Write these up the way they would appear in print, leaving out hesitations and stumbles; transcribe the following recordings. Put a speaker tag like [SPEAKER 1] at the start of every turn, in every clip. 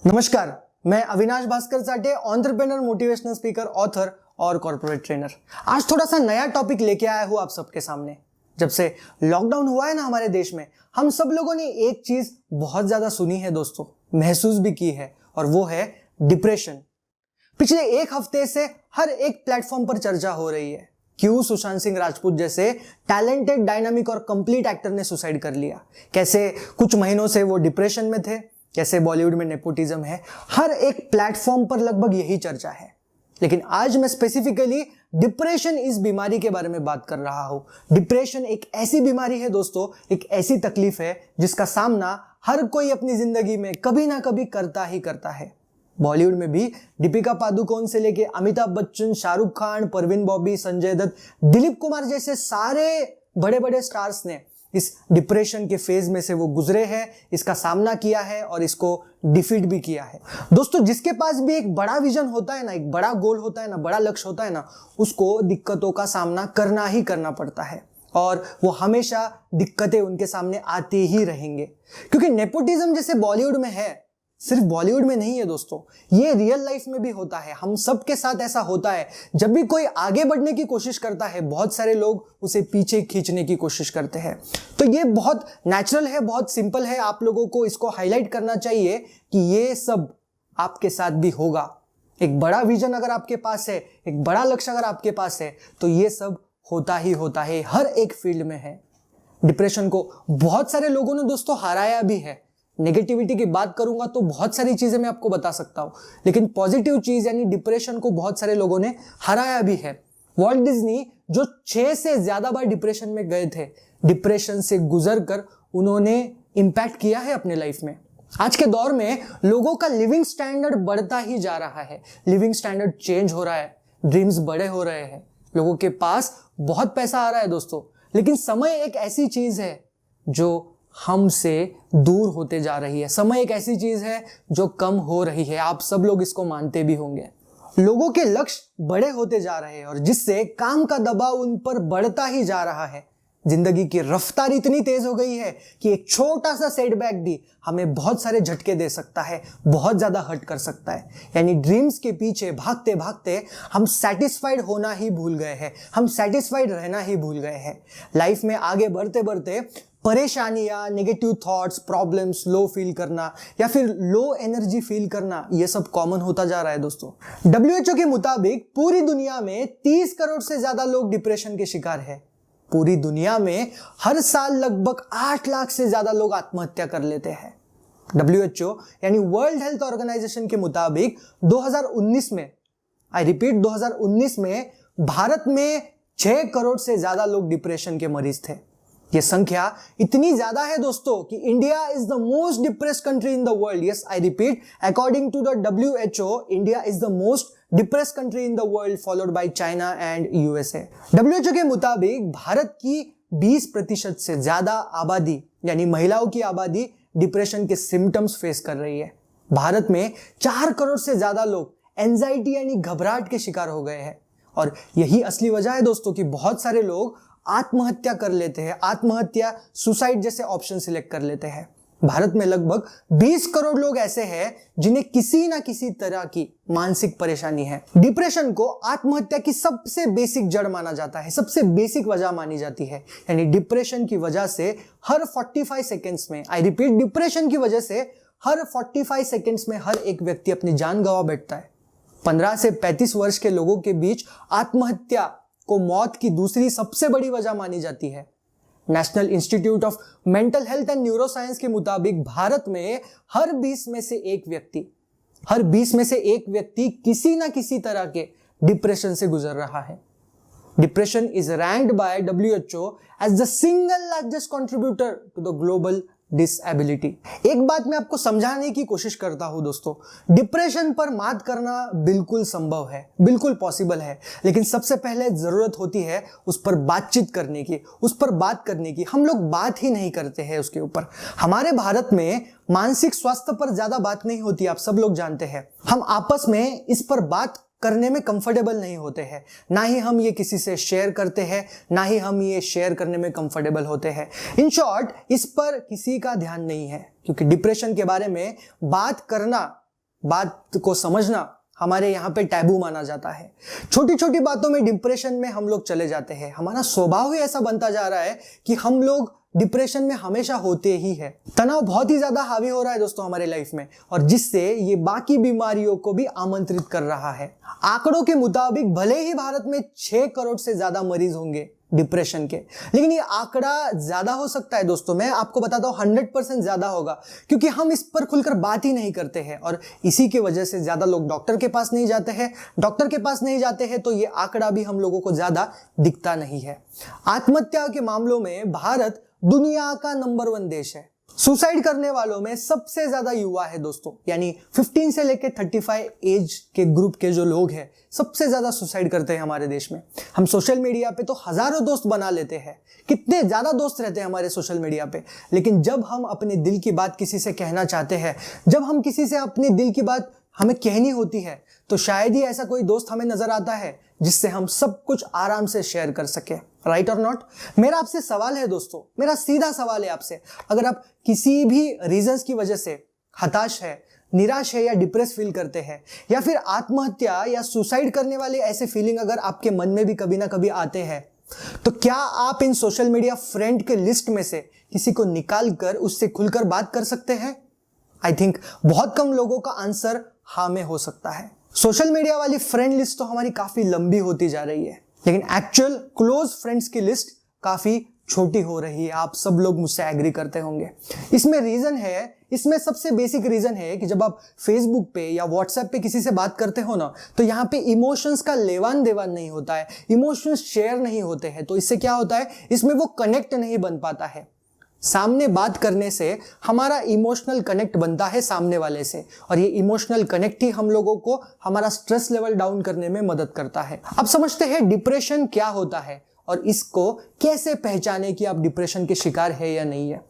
[SPEAKER 1] नमस्कार, मैं Avinash Bhaskar Sathe, entrepreneur, motivational speaker, author और कॉर्पोरेट ट्रेनर। आज थोड़ा सा नया टॉपिक लेके आया हूँ आप सबके सामने। जब से लॉकडाउन हुआ है ना हमारे देश में, हम सब लोगों ने एक चीज बहुत ज्यादा सुनी है दोस्तों, महसूस भी की है, और वो है डिप्रेशन। पिछले एक हफ्ते से हर एक प्लेटफॉर्म पर चर्चा हो रही है। क्यों सुशांत सिंह राजपूत जैसे टैलेंटेड, डायनामिक और कंप्लीट एक्टर ने सुसाइड कर लिया, कैसे कुछ महीनों से वो डिप्रेशन में थे, कैसे बॉलीवुड में नेपोटिज्म है। हर एक प्लेटफॉर्म पर लगभग यही चर्चा है। लेकिन आज मैं स्पेसिफिकली डिप्रेशन इस बीमारी के बारे में बात कर रहा हूं। डिप्रेशन एक ऐसी बीमारी है दोस्तों, एक ऐसी तकलीफ है जिसका सामना हर कोई अपनी जिंदगी में कभी ना कभी करता ही करता है। बॉलीवुड में भी दीपिका पादुकोण से लेके अमिताभ बच्चन, शाहरुख खान, परवीन बॉबी, संजय दत्त, दिलीप कुमार जैसे सारे बड़े बड़े स्टार्स ने इस डिप्रेशन के फेज में से वो गुजरे हैं, इसका सामना किया है और इसको डिफीट भी किया है। दोस्तों, जिसके पास भी एक बड़ा विजन होता है ना, एक बड़ा गोल होता है ना, बड़ा लक्ष्य होता है ना, उसको दिक्कतों का सामना करना ही करना पड़ता है और वो हमेशा दिक्कतें उनके सामने आते ही रहेंगे। क्योंकि नेपोटिज्म जैसे बॉलीवुड में है, सिर्फ बॉलीवुड में नहीं है दोस्तों, ये रियल लाइफ में भी होता है। हम सबके साथ ऐसा होता है। जब भी कोई आगे बढ़ने की कोशिश करता है, बहुत सारे लोग उसे पीछे खींचने की कोशिश करते हैं। तो ये बहुत नेचुरल है, बहुत सिंपल है। आप लोगों को इसको हाईलाइट करना चाहिए कि ये सब आपके साथ भी होगा। एक बड़ा विजन अगर आपके पास है, एक बड़ा लक्ष्य अगर आपके पास है, तो ये सब होता ही होता है, हर एक फील्ड में है। डिप्रेशन को बहुत सारे लोगों ने दोस्तों हराया भी है। नेगेटिविटी की बात करूंगा तो बहुत सारी चीजें मैं आपको बता सकता हूं, लेकिन पॉजिटिव चीज यानी डिप्रेशन को बहुत सारे लोगों ने हराया भी है। वॉल्ट डिज्नी जो 6 से ज्यादा बार डिप्रेशन में गए थे, डिप्रेशन से गुजरकर उन्होंने इंपैक्ट किया है अपने लाइफ में। आज के दौर में लोगों का लिविंग स्टैंडर्ड बढ़ता ही जा रहा है, लिविंग स्टैंडर्ड चेंज हो रहा है, ड्रीम्स बड़े हो रहे हैं, लोगों के पास बहुत पैसा आ रहा है दोस्तों। लेकिन समय एक ऐसी चीज है जो हमसे दूर होते जा रही है। समय एक ऐसी चीज है जो कम हो रही है। आप सब लोग इसको मानते भी होंगे। लोगों के लक्ष्य बड़े होते जा रहे हैं और जिससे काम का दबाव उन पर बढ़ता ही जा रहा है। जिंदगी की रफ्तार इतनी तेज हो गई है कि एक छोटा सा सेटबैक भी हमें बहुत सारे झटके दे सकता है, बहुत ज्यादा हर्ट कर सकता है। यानी ड्रीम्स के पीछे भागते भागते हम सेटिस्फाइड होना ही भूल गए हैं, हम सेटिस्फाइड रहना ही भूल गए हैं। लाइफ में आगे बढ़ते बढ़ते परेशानियां, negative thoughts, problems, low feel करना या फिर लो एनर्जी फील करना, ये सब कॉमन होता जा रहा है दोस्तों। WHO के मुताबिक पूरी दुनिया में 30 करोड़ से ज्यादा लोग डिप्रेशन के शिकार हैं। पूरी दुनिया में हर साल लगभग 8 लाख से ज्यादा लोग आत्महत्या कर लेते हैं। WHO यानी वर्ल्ड हेल्थ ऑर्गेनाइजेशन के मुताबिक 2019 में, आई रिपीट 2019 में भारत में 6 करोड़ से ज्यादा लोग डिप्रेशन के मरीज थे। ये संख्या इतनी ज्यादा है दोस्तों कि India is the most depressed country in the world. Yes, I repeat, according to the WHO, India is the most depressed country in the world, followed by China and USA। WHO के मुताबिक भारत की 20% से ज्यादा आबादी यानी महिलाओं की आबादी डिप्रेशन के सिम्टम्स फेस कर रही है। भारत में 4 करोड़ से ज्यादा लोग एंजाइटी यानी घबराहट के शिकार हो गए हैं और यही असली वजह है दोस्तों कि बहुत सारे लोग आत्महत्या कर लेते हैं, आत्महत्या, सुसाइड जैसे ऑप्शन सिलेक्ट कर लेते हैं। भारत में लगभग 20 करोड़ लोग ऐसे हैं जिन्हें किसी ना किसी तरह की मानसिक परेशानी है। डिप्रेशन को आत्महत्या की सबसे बेसिक जड़ माना जाता है, सबसे बेसिक वजह मानी जाती है। यानी डिप्रेशन की वजह से हर 45 सेकेंड्स में, आई रिपीट, डिप्रेशन की वजह से हर 45 सेकेंड्स में हर एक व्यक्ति अपनी जान गंवा बैठता है। 15 से 35 वर्ष के लोगों के बीच आत्महत्या को मौत की दूसरी सबसे बड़ी वजह मानी जाती है। National institute of mental health and neuroscience के मुताबिक भारत में हर 20 में से एक व्यक्ति किसी ना किसी तरह के डिप्रेशन से गुजर रहा है। Depression is ranked by WHO as the single largest contributor to the global disability. एक बात मैं आपको समझाने की कोशिश करता हूं दोस्तों, डिप्रेशन पर मात करना बिल्कुल संभव है, बिल्कुल पॉसिबल है, लेकिन सबसे पहले जरूरत होती है उस पर बातचीत करने की, उस पर बात करने की। हम लोग बात ही नहीं करते हैं उसके ऊपर। हमारे भारत में मानसिक स्वास्थ्य पर ज्यादा बात नहीं होती, आप सब लोग जानते हैं। हम आपस में इस पर बात करने में कंफर्टेबल नहीं होते हैं, ना ही हम ये किसी से शेयर करते हैं, ना ही हम ये शेयर करने में कंफर्टेबल होते हैं। इन शॉर्ट, इस पर किसी का ध्यान नहीं है, क्योंकि डिप्रेशन के बारे में बात करना बात को समझना हमारे यहाँ पे टैबू माना जाता है। छोटी छोटी बातों में डिप्रेशन में हम लोग चले जाते हैं। हमारा स्वभाव ही ऐसा बनता जा रहा है कि हम लोग डिप्रेशन में हमेशा होते ही है। तनाव बहुत ही ज्यादा हावी हो रहा है दोस्तों हमारे लाइफ में, और जिससे ये बाकी बीमारियों को भी आमंत्रित कर रहा है। आंकड़ों के मुताबिक भले ही भारत में 6 करोड़ से ज्यादा मरीज होंगे डिप्रेशन के, लेकिन ये आंकड़ा ज्यादा हो सकता है दोस्तों। मैं आपको बताता हूँ 100% ज्यादा होगा, क्योंकि हम इस पर खुलकर बात ही नहीं करते हैं, और इसी की वजह से ज्यादा लोग डॉक्टर के पास नहीं जाते हैं। डॉक्टर के पास नहीं जाते हैं तो ये आंकड़ा भी हम लोगों को ज्यादा दिखता नहीं है। आत्महत्या के मामलों में भारत दुनिया का नंबर 1 देश है। सुसाइड करने वालों में सबसे ज्यादा युवा है दोस्तों, यानी 15 से लेकर 35 एज के ग्रुप के जो लोग हैं सबसे ज्यादा सुसाइड करते हैं हमारे देश में। हम सोशल मीडिया पे तो हजारों दोस्त बना लेते हैं, कितने ज्यादा दोस्त रहते हैं हमारे सोशल मीडिया पे, लेकिन जब हम अपने दिल की बात किसी से कहना चाहते हैं, जब हम किसी से अपने दिल की बात हमें कहनी होती है, तो शायद ही ऐसा कोई दोस्त हमें नजर आता है जिससे हम सब कुछ आराम से शेयर कर सके। राइट और नॉट? मेरा आपसे सवाल है दोस्तों, मेरा सीधा सवाल है आपसे, अगर आप किसी भी रीजंस की वजह से हताश है, निराश है या डिप्रेस फील करते हैं, या फिर आत्महत्या या सुसाइड करने वाले ऐसे फीलिंग अगर आपके मन में भी कभी ना कभी आते हैं, तो क्या आप इन सोशल मीडिया फ्रेंड के लिस्ट में से किसी को निकाल कर उससे खुलकर बात कर सकते हैं? आई थिंक बहुत कम लोगों का आंसर हाँ में हो सकता है। सोशल मीडिया वाली फ्रेंड लिस्ट तो हमारी काफी लंबी होती जा रही है, लेकिन एक्चुअल क्लोज फ्रेंड्स की लिस्ट काफी छोटी हो रही है। आप सब लोग मुझसे एग्री करते होंगे। इसमें रीजन है, इसमें सबसे बेसिक रीजन है कि जब आप फेसबुक पे या व्हाट्सएप पे किसी से बात करते हो ना, तो यहाँ पे इमोशंस का लेवान देवान नहीं होता है, इमोशंस शेयर नहीं होते हैं। तो इससे क्या होता है, इसमें वो कनेक्ट नहीं बन पाता है। सामने बात करने से हमारा इमोशनल कनेक्ट बनता है सामने वाले से, और ये इमोशनल कनेक्ट ही हम लोगों को हमारा स्ट्रेस लेवल डाउन करने में मदद करता है। अब समझते हैं डिप्रेशन क्या होता है और इसको कैसे पहचाने कि आप डिप्रेशन के शिकार है या नहीं है।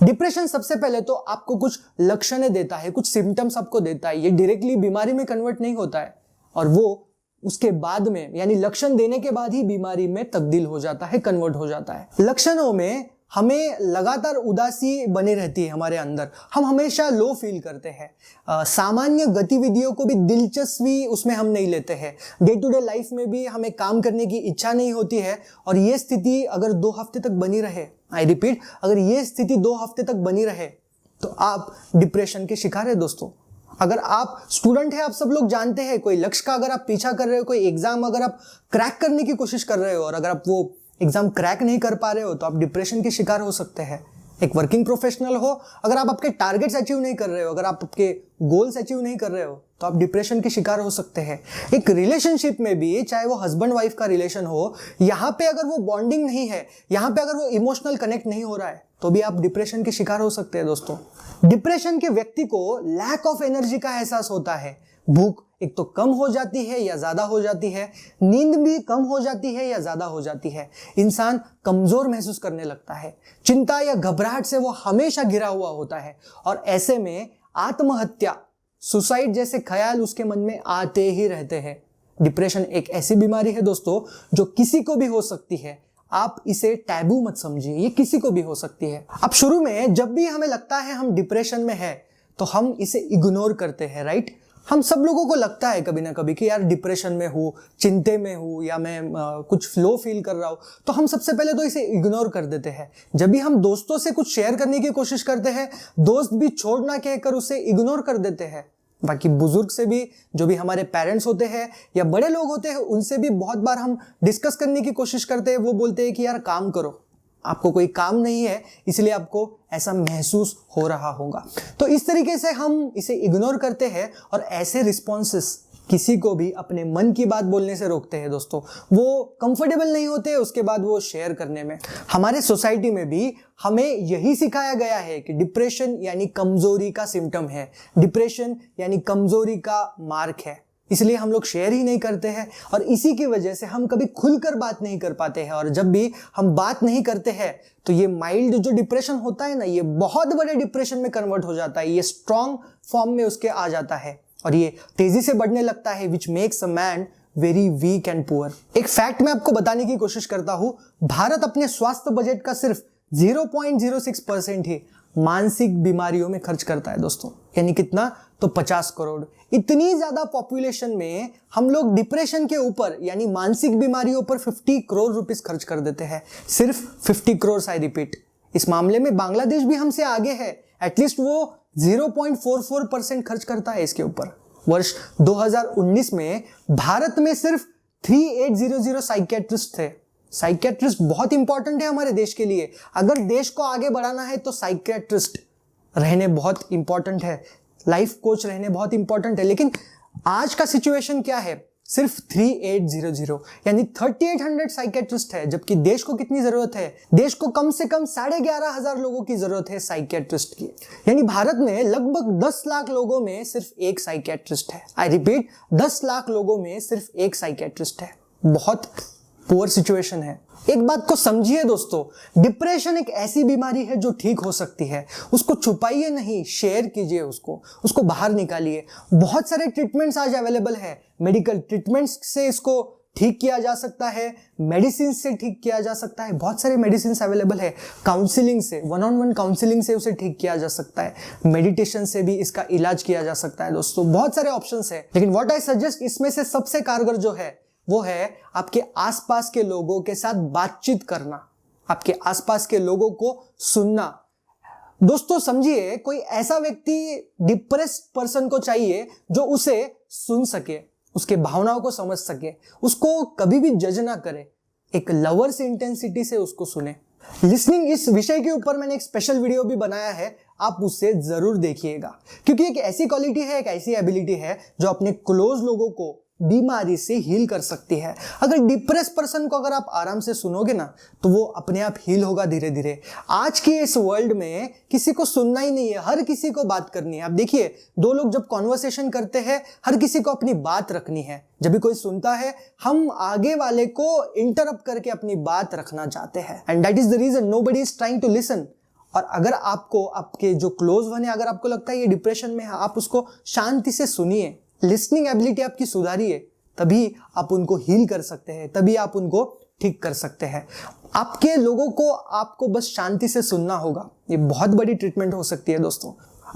[SPEAKER 1] डिप्रेशन सबसे पहले तो आपको कुछ लक्षणें देता है, कुछ सिम्टम्स आपको देता है। ये डायरेक्टली बीमारी में कन्वर्ट नहीं होता है, और वो उसके बाद में, यानी लक्षण देने के बाद ही बीमारी में तब्दील हो जाता है, कन्वर्ट हो जाता है। लक्षणों में हमें लगातार उदासी बनी रहती है हमारे अंदर, हम हमेशा लो फील करते हैं, सामान्य गतिविधियों को भी दिलचस्पी उसमें हम नहीं लेते हैं, डे टू डे लाइफ में भी हमें काम करने की इच्छा नहीं होती है। और ये स्थिति अगर 2 हफ्ते तक बनी रहे, आई रिपीट, अगर ये स्थिति 2 हफ्ते तक बनी रहे तो आप डिप्रेशन के शिकार है दोस्तों। अगर आप स्टूडेंट हैं, आप सब लोग जानते हैं, कोई लक्ष्य का अगर आप पीछा कर रहे हो, कोई एग्जाम अगर आप क्रैक करने की कोशिश कर रहे हो और अगर आप वो एग्जाम क्रैक नहीं कर पा रहे हो, तो आप डिप्रेशन के शिकार हो सकते हैं। एक वर्किंग प्रोफेशनल हो, अगर आप आपके टारगेट्स अचीव नहीं कर रहे हो, अगर आप आपके गोल्स अचीव नहीं कर रहे हो, तो आप डिप्रेशन के शिकार हो सकते हैं। एक रिलेशनशिप में भी, चाहे वो हस्बैंड वाइफ का रिलेशन हो, यहाँ पे अगर वो बॉन्डिंग नहीं है, यहाँ पे अगर वो इमोशनल कनेक्ट नहीं हो रहा है, तो भी आप डिप्रेशन के शिकार हो सकते हैं दोस्तों। डिप्रेशन के व्यक्ति को लैक ऑफ एनर्जी का एहसास होता है। भूख एक तो कम हो जाती है या ज्यादा हो जाती है, नींद भी कम हो जाती है या ज्यादा हो जाती है, इंसान कमजोर महसूस करने लगता है, चिंता या घबराहट से वो हमेशा घिरा हुआ होता है, और ऐसे में आत्महत्या, सुसाइड जैसे ख्याल उसके मन में आते ही रहते हैं। डिप्रेशन एक ऐसी बीमारी है दोस्तों जो किसी को भी हो सकती है। आप इसे टैबू मत समझिए, ये किसी को भी हो सकती है। अब शुरू में जब भी हमें लगता है हम डिप्रेशन में है, तो हम इसे इग्नोर करते हैं, राइट? हम सब लोगों को लगता है कभी ना कभी कि यार डिप्रेशन में हूँ, चिंते में हूँ, या मैं कुछ फ्लो फील कर रहा हूँ, तो हम सबसे पहले तो इसे इग्नोर कर देते हैं। जब भी हम दोस्तों से कुछ शेयर करने की कोशिश करते हैं, दोस्त भी छोड़ ना कहकर उसे इग्नोर कर देते हैं। बाकी बुजुर्ग से भी, जो भी हमारे पेरेंट्स होते हैं या बड़े लोग होते हैं, उनसे भी बहुत बार हम डिस्कस करने की कोशिश करते हैं। वो बोलते हैं कि यार काम करो, आपको कोई काम नहीं है, इसलिए आपको ऐसा महसूस हो रहा होगा। तो इस तरीके से हम इसे इग्नोर करते हैं, और ऐसे रिस्पॉन्सेस किसी को भी अपने मन की बात बोलने से रोकते हैं दोस्तों। वो कंफर्टेबल नहीं होते उसके बाद वो शेयर करने में। हमारे सोसाइटी में भी हमें यही सिखाया गया है कि डिप्रेशन यानी कमजोरी का सिम्टम है, डिप्रेशन यानी कमजोरी का मार्क है, इसलिए हम लोग शेयर ही नहीं करते हैं, और इसी की वजह से हम कभी खुलकर बात नहीं कर पाते हैं। और जब भी हम बात नहीं करते हैं, तो ये माइल्ड जो डिप्रेशन होता है ना, ये बहुत बड़े डिप्रेशन में कन्वर्ट हो जाता है, ये स्ट्रॉन्ग फॉर्म में उसके आ जाता है, और ये तेजी से बढ़ने लगता है, which makes a man very weak and poor. एक फैक्ट मैं आपको बताने की कोशिश करता हूं, भारत अपने स्वास्थ्य बजट का सिर्फ 0.06% ही मानसिक बीमारियों में खर्च करता है दोस्तों। यानी कितना? तो 50 करोड़। इतनी ज्यादा पॉपुलेशन में हम लोग डिप्रेशन के ऊपर यानी मानसिक बीमारियों पर 50 करोड़ रुपीस खर्च कर देते हैं। सिर्फ 50 करोड़, आई रिपीट। इस मामले में बांग्लादेश भी हमसे आगे है, एटलीस्ट वो 0.44% खर्च करता है इसके ऊपर। वर्ष 2019 में भारत में सिर्फ 3800 साइकियाट्रिस्ट थे। साइकियाट्रिस्ट बहुत इंपॉर्टेंट है हमारे देश के लिए। अगर देश को आगे बढ़ाना है तो साइकियाट्रिस्ट रहने बहुत इंपॉर्टेंट है, लाइफ कोच रहने बहुत इंपॉर्टेंट है। लेकिन आज का सिचुएशन क्या है? सिर्फ 3800 यानी 3800 साइकियाट्रिस्ट है, जबकि देश को कितनी जरूरत है? देश को कम से कम 11,500 लोगों की जरूरत है साइकियाट्रिस्ट की। यानी भारत में लगभग 10 लाख लोगों में सिर्फ एक साइकियाट्रिस्ट है। आई रिपीट, 10 लाख लोगों में सिर्फ एक साइकियाट्रिस्ट है। बहुत पुअर सिचुएशन है। एक बात को समझिए दोस्तों, डिप्रेशन एक ऐसी बीमारी है जो ठीक हो सकती है। उसको छुपाइए नहीं, शेयर कीजिए उसको बाहर निकालिए। बहुत सारे ट्रीटमेंट्स आज अवेलेबल है। मेडिकल ट्रीटमेंट्स से इसको ठीक किया जा सकता है, मेडिसिन से ठीक किया जा सकता है। बहुत सारे मेडिसिन अवेलेबल है। काउंसलिंग से, वन-ऑन-वन काउंसलिंग से उसे ठीक किया जा सकता है। मेडिटेशन से भी इसका इलाज किया जा सकता है। दोस्तों बहुत सारे ऑप्शंस है, लेकिन व्हाट आई सजेस्ट, इसमें से सबसे कारगर जो है वो है आपके आसपास के लोगों के साथ बातचीत करना, आपके आसपास के लोगों को सुनना। दोस्तों समझिए, कोई ऐसा व्यक्ति डिप्रेस्ड पर्सन को चाहिए जो उसे सुन सके, उसके भावनाओं को समझ सके, उसको कभी भी जज ना करे, एक लवर्स इंटेंसिटी से उसको सुने। लिसनिंग, इस विषय के ऊपर मैंने एक स्पेशल वीडियो भी बनाया है, आप उससे जरूर देखिएगा, क्योंकि एक ऐसी क्वालिटी है, एक ऐसी एबिलिटी है जो अपने क्लोज लोगों को बीमारी से हील कर सकती है। अगर डिप्रेस पर्सन को अगर आप आराम से सुनोगे ना तो वो अपने आप हील होगा धीरे धीरे। आज की इस वर्ल्ड में किसी को सुनना ही नहीं है, हर किसी को बात करनी है। आप देखिए, दो लोग जब कॉन्वर्सेशन करते हैं, हर किसी को अपनी बात रखनी है। जब भी कोई सुनता है, हम आगे वाले को इंटरप्ट करके अपनी बात रखना चाहते हैं, and that is the reason nobody is trying to listen. और अगर आपको, आपके जो क्लोज वन है, अगर आपको लगता है ये डिप्रेशन में है, आप उसको शांति से सुनिए। लिसनिंग एबिलिटी आपकी सुधारिए, तभी आप उनको हील कर सकते हैं, तभी आप उनको ठीक कर सकते हैं। आपके लोगों को आपको बस शांति से सुनना होगा। ये बहुत बड़ी ट्रीटमेंट हो सकती है दोस्तों।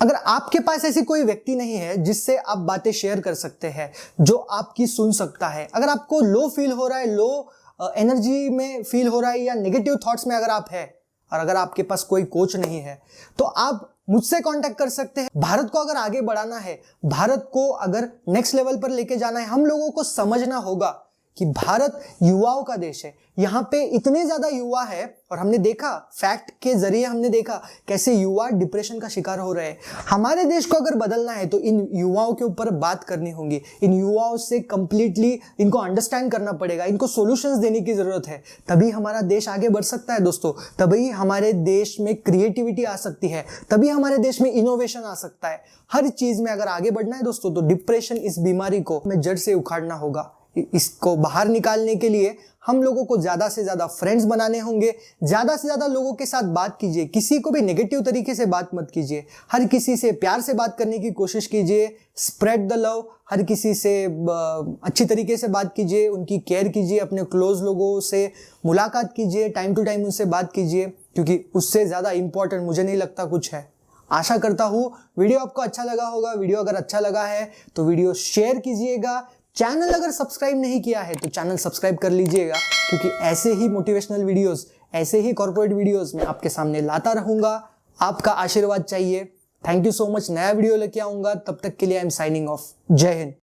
[SPEAKER 1] अगर आपके पास ऐसी कोई व्यक्ति नहीं है जिससे आप बातें शेयर कर सकते हैं, जो आपकी सुन सकता है, अगर आपको लो फील हो रहा है, लो एनर्जी में फील हो रहा है, या नेगेटिव थॉट्स में अगर आप है, और अगर आपके पास कोई कोच नहीं है, तो आप मुझसे कांटेक्ट कर सकते हैं। भारत को अगर आगे बढ़ाना है, भारत को अगर नेक्स्ट लेवल पर लेके जाना है, हम लोगों को समझना होगा कि भारत युवाओं का देश है। यहाँ पे इतने ज्यादा युवा है, और हमने देखा, फैक्ट के जरिए हमने देखा कैसे युवा डिप्रेशन का शिकार हो रहे हैं। हमारे देश को अगर बदलना है तो इन युवाओं के ऊपर बात करनी होगी, इन युवाओं से कंप्लीटली इनको अंडरस्टैंड करना पड़ेगा, इनको सॉल्यूशंस देने की जरूरत है। तभी हमारा देश आगे बढ़ सकता है दोस्तों, तभी हमारे देश में क्रिएटिविटी आ सकती है, तभी हमारे देश में इनोवेशन आ सकता है। हर चीज में अगर आगे बढ़ना है दोस्तों, तो डिप्रेशन, इस बीमारी को हमें जड़ से उखाड़ना होगा। इसको बाहर निकालने के लिए हम लोगों को ज्यादा से ज्यादा फ्रेंड्स बनाने होंगे, ज्यादा से ज्यादा लोगों के साथ बात कीजिए। किसी को भी नेगेटिव तरीके से बात मत कीजिए, हर किसी से प्यार से बात करने की कोशिश कीजिए। स्प्रेड द लव, हर किसी से अच्छी तरीके से बात कीजिए, उनकी केयर कीजिए, अपने क्लोज लोगों से मुलाकात कीजिए, टाइम टू टाइम उनसे बात कीजिए, क्योंकि उससे ज्यादा इंपॉर्टेंट मुझे नहीं लगता कुछ है। आशा करता हूँ वीडियो आपको अच्छा लगा होगा। वीडियो अगर अच्छा लगा है तो वीडियो शेयर कीजिएगा। चैनल अगर सब्सक्राइब नहीं किया है तो चैनल सब्सक्राइब कर लीजिएगा, क्योंकि ऐसे ही मोटिवेशनल वीडियोस, ऐसे ही कॉर्पोरेट वीडियोस मैं आपके सामने लाता रहूंगा। आपका आशीर्वाद चाहिए। Thank you so much. नया वीडियो लेके आऊंगा, तब तक के लिए आई एम साइनिंग ऑफ। जय हिंद।